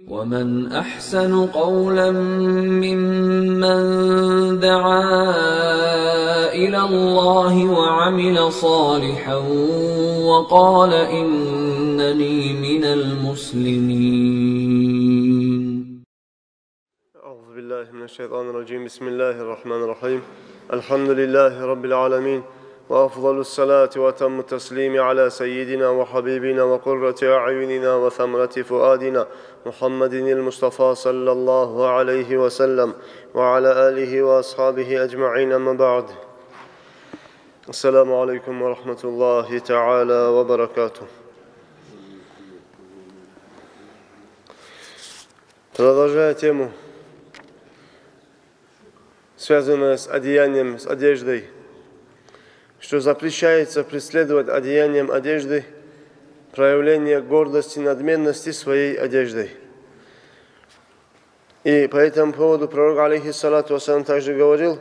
ومن أحسن قولا ممن دعا إلى الله وعمل صالحا وقال إنني من المسلمين. أعوذ بالله من الشيطان الرجيم. بسم الله الرحمن الرحيم. الحمد لله رب العالمين، وأفضل الصلاة وأتم التسليم على سيدنا وحبيبنا وقرة أعيننا وثمرة فؤادنا محمد المصطفى صلى الله عليه وسلم وعلى آله وأصحابه أجمعين. أما بعد، السلام عليكم ورحمة الله تعالى وبركاته. Продолжая тему, связанную с одеянием, с одеждой, что запрещается преследовать одеянием одежды проявление гордости, надменности своей одеждой. И по этому поводу пророк, алейхиссалату вассалам, также говорил,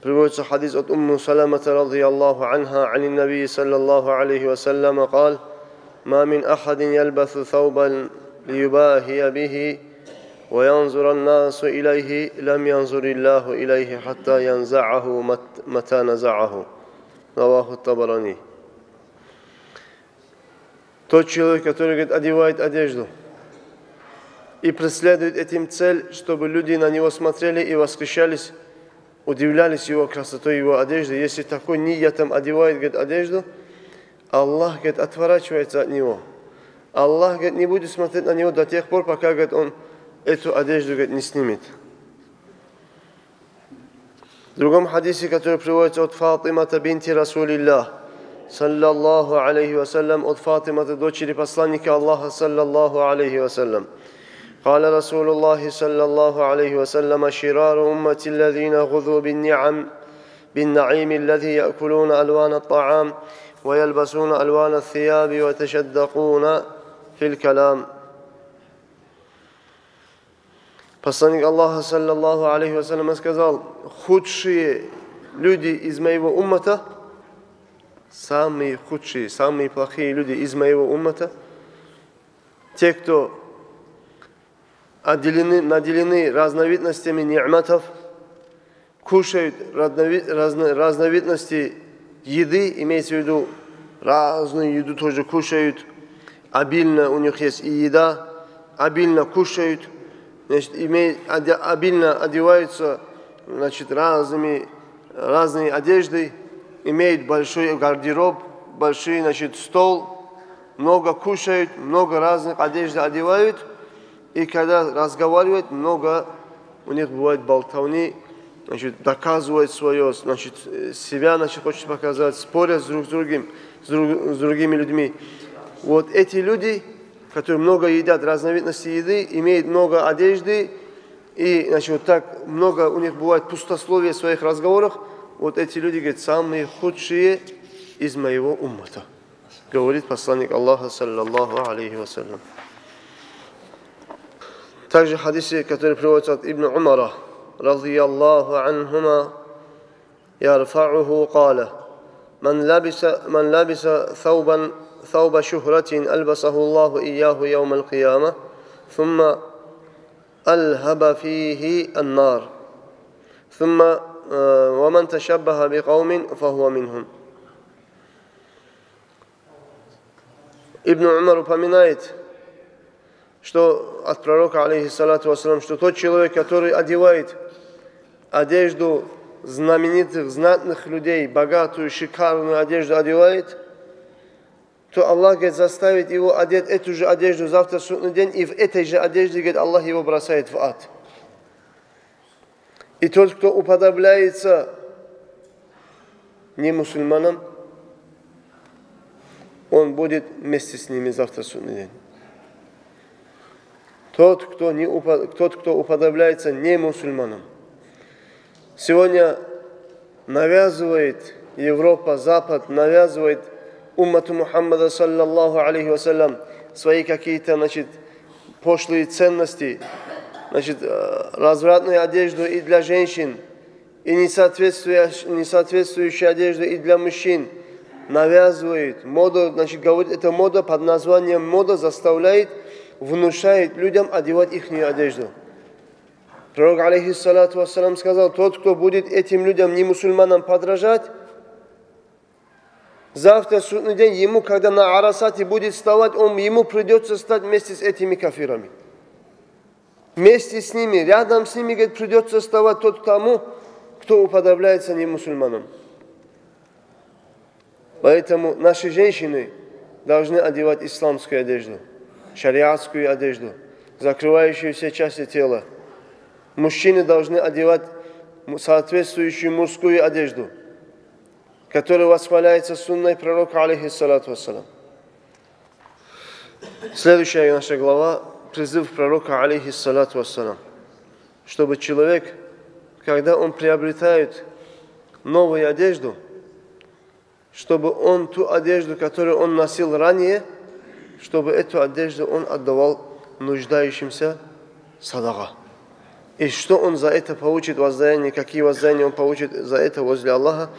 приводится хадис от Умму Саламата радийаллаху анха, ани наби саллаллаху алейхи вассалям, قال: ما من أحد يلبث ثوبا ليباهي به وينظر الناس إليه لم ينظر الله إليه حتى ينزعه متى نزعه. Раваху Табарани. Тот человек, который, говорит, одевает одежду и преследует этим цель, чтобы люди на него смотрели и восхищались, удивлялись его красотой, его одежды. Если такой ниятом одевает, говорит, одежду, Аллах, говорит, отворачивается от него. Аллах, говорит, не будет смотреть на него до тех пор, пока, говорит, он эту одежду, говорит, не снимет. В другом хадисе, который приводится от Фатимата бинти Расулиллах, саллаллаху алейхи вассалям, от Фатиматы, дочери посланника Аллаха, саллаллаху алейхи вассалям. قال رسول الله صلى الله عليه وسلم: شرار أمتي الذين غذوا بالنعيم الذي يأكلون ألوان الطعام ويلبسون ألوان الثياب ويتشدقون في الكلام. Посланник Аллаха, саллаллаху алейхи вассалям, сказал: худшие люди из моего уммата, самые худшие, самые плохие люди из моего уммата, те, кто наделены разновидностями ни'матов, кушают разновидности еды, имеется в виду разную еду тоже кушают, обильно у них есть и еда, обильно кушают, значит, обильно одеваются, значит, разные одежды, имеют большой гардероб, большой, значит, стол, много кушают, много разных одежд одевают, и когда разговаривают, много у них бывает болтовни, значит, доказывают свое, значит, себя, значит, хочет показать, спорят друг с другими людьми. Вот эти люди, которые много едят разновидности еды, имеют много одежды, и, значит, вот так много у них бывает пустословия в своих разговорах, вот эти люди, говорят, самые худшие из моего уммата, говорит посланник Аллаха, саллаллаху алейхи вассалям. Также в хадисе, который приводится от Ибн Умара, радийаллаху анхума, ярфа'уху قال: من لبس ثوب شهرة ألبسه الله إياه يوم القيامة ثم ألهب فيه النار ثم ومن تشبه بقوم فهو منهم. Ибн Умар упоминает, что от пророка, алейхиссалату вассалам, что тот человек, который одевает одежду знаменитых, знатных людей, богатую, шикарную одежду одевает, то Аллах, говорит, заставит его одеть эту же одежду завтра в судный день, и в этой же одежде, говорит, Аллах его бросает в ад. И тот, кто уподобляется не мусульманам, он будет вместе с ними завтра в судный день. Тот, кто уподобляется не мусульманам. Сегодня навязывает Европа, Запад, навязывает уммату Мухаммада, саллаллаху алейхи вассалям, свои какие-то, значит, пошлые ценности, значит, развратную одежду и для женщин, и несоответствующую одежду и для мужчин. Навязывает моду, значит, говорит, эта мода под названием мода заставляет внушает людям одевать ихнюю одежду. Пророк, алейхиссалату вассалам, сказал: тот, кто будет этим людям, не мусульманам, подражать, завтра, судный день, ему, когда на Арасате будет вставать, ему придется стать вместе с этими кафирами. Вместе с ними, рядом с ними, говорит, придется вставать тот тому, кто уподобляется не мусульманам. Поэтому наши женщины должны одевать исламскую одежду, шариатскую одежду, закрывающую все части тела. Мужчины должны одевать соответствующую мужскую одежду, которая восхваляется сунной пророка, алейхиссалату вассалам. Следующая наша глава – призыв пророка, алейхиссалату вассалам, чтобы человек, когда он приобретает новую одежду, чтобы он ту одежду, которую он носил ранее, чтобы эту одежду он отдавал нуждающимся садака. И что он за это получит воздаяние, какие воздаяния он получит за это возле Аллаха.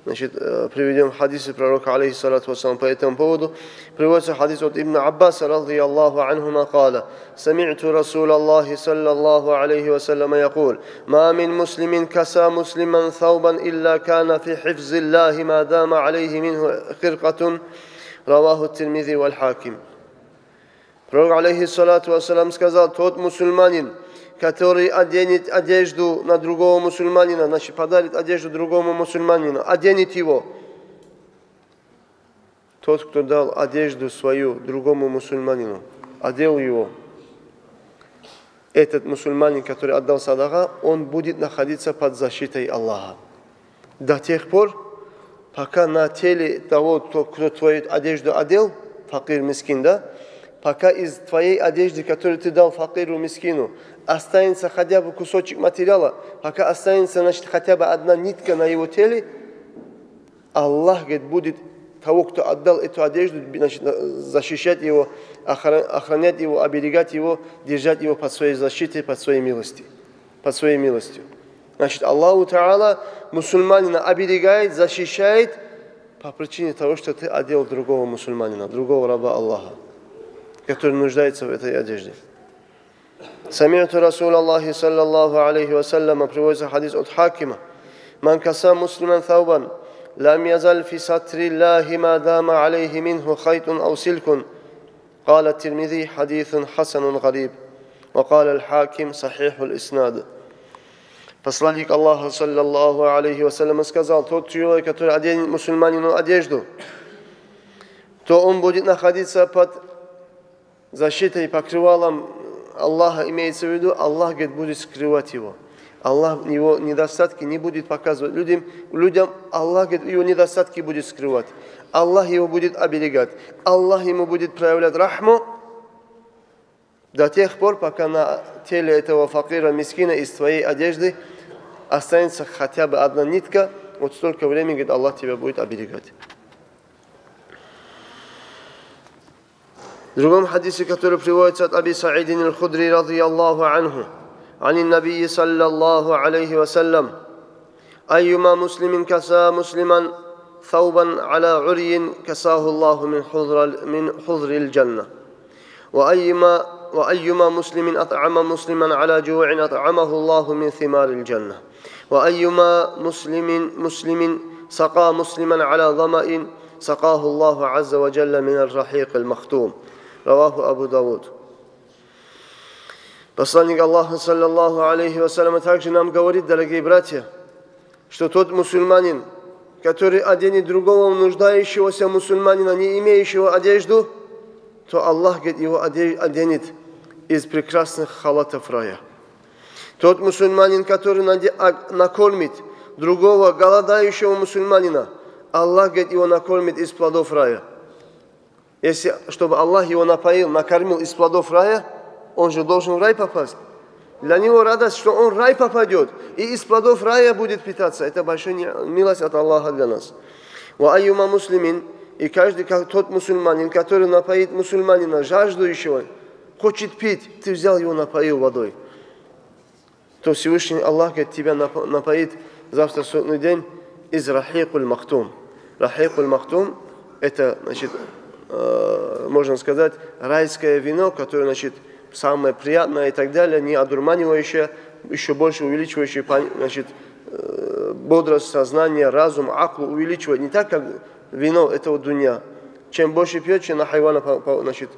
Значит, приведем хадисы пророка, алейхиссалату вассалам, по этому поводу. Приводится хадис от Ибн Аббаса, радийаллаху анхума, قال: سمعت رسول الله صلى الله عليه وسلم يقول: ما من مسلم كسى مسلما ثوبا إلا كان في حفظ الله ما دام عليه منه خرقة. رواه الترمذي والحاكم. Пророк, алейхиссалату вассалам, сказал: тот мусульманин, который оденет одежду на другого мусульманина, значит, подарит одежду другому мусульманину, оденет его. Тот, кто дал одежду свою другому мусульманину, одел его. Этот мусульманин, который отдал садака, он будет находиться под защитой Аллаха. До тех пор, пока на теле того, кто твою одежду одел, факир, мискин, да, пока из твоей одежды, которую ты дал факиру, мискину, останется хотя бы кусочек материала, пока останется, значит, хотя бы одна нитка на его теле, Аллах, говорит, будет того, кто отдал эту одежду, значит, защищать его, охранять его, оберегать его, держать его под своей защитой, под своей милостью. Значит, Аллаху Та'ала мусульманина оберегает, защищает по причине того, что ты одел другого мусульманина, другого раба Аллаха, который нуждается в этой одежде. Сами'ту Расул Аллахи саллаллаху алейхи вассаляма, приводится хадис от Хакима: «Ман каса муслиман таубан, лам язаль фи сатри Аллахи ма дама алейхи минху хайтун ау силкун». قال الترمذي: حديث حسن غريب. وقال الحاكم: صحيح الإسناد. Посланник Аллаха саллаллаху алейхи вассаляма сказал: тот человек, который оденет мусульманину одежду, то он будет находиться под защитой и покрывалом Аллаха, имеется в виду, Аллах, говорит, будет скрывать его. Аллах его недостатки не будет показывать людям. Аллах, говорит, его недостатки будет скрывать. Аллах его будет оберегать. Аллах ему будет проявлять рахму до тех пор, пока на теле этого факира, мискина из твоей одежды останется хотя бы одна нитка. Вот столько времени, говорит, Аллах тебя будет оберегать. В другом хадисе, который приводится от Аби Саидин аль-Худри, радийаллаху анху, عن النبي صلى الله عليه وسلم: أيما مسلم كسى مسلما ثوبا على عري كساه الله من حضر الجنة. وأيما مسلم أطعم مسلما على جوع أطعمه الله من ثمار الجنة. وأيما مسلم سقى مسلما على ظمأ سقاه الله عز وجل من الرحيق المختوم. رواه أبو داود. Посланник Аллаха, саллаллаху алейхи вассаляма, также нам говорит, дорогие братья, что тот мусульманин, который оденет другого нуждающегося мусульманина, не имеющего одежду, то Аллах, говорит, его оденет из прекрасных халатов рая. Тот мусульманин, который накормит другого голодающего мусульманина, Аллах, говорит, его накормит из плодов рая. Если, чтобы Аллах его напоил, накормил из плодов рая, он же должен в рай попасть. Для него радость, что он в рай попадет и из плодов рая будет питаться. Это большая милость от Аллаха для нас. وَأَيُّمَا муслимин, и каждый тот мусульманин, который напоит мусульманина, жаждущего, хочет пить, ты взял его, напоил водой, то Всевышний Аллах, говорит, тебя напоит завтра судный день из рахикуль махтум. Рахикуль махтум — это, значит, можно сказать, райское вино, которое, значит, самое приятное и так далее, не одурманивающее, еще больше увеличивающее, значит, бодрость, сознание, разум, акл увеличивает. Не так, как вино этого дунья. Чем больше пьет, чем на хайвана, значит,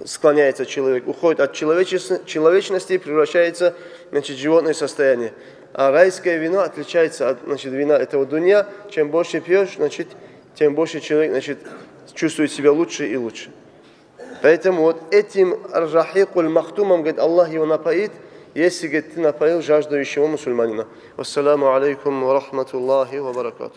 склоняется человек, уходит от человечности и превращается, значит, в животное состояние. А райское вино отличается от, значит, вина этого дунья. Чем больше пьешь, значит, тем больше человек, значит, чувствует себя лучше и лучше. Поэтому вот этим ар-рахикуль махтумом, говорит, Аллах его напоит, если, говорит, ты напоил жаждущего мусульманина. Вассаламу алейкум ва рахматуллахи ва баракату.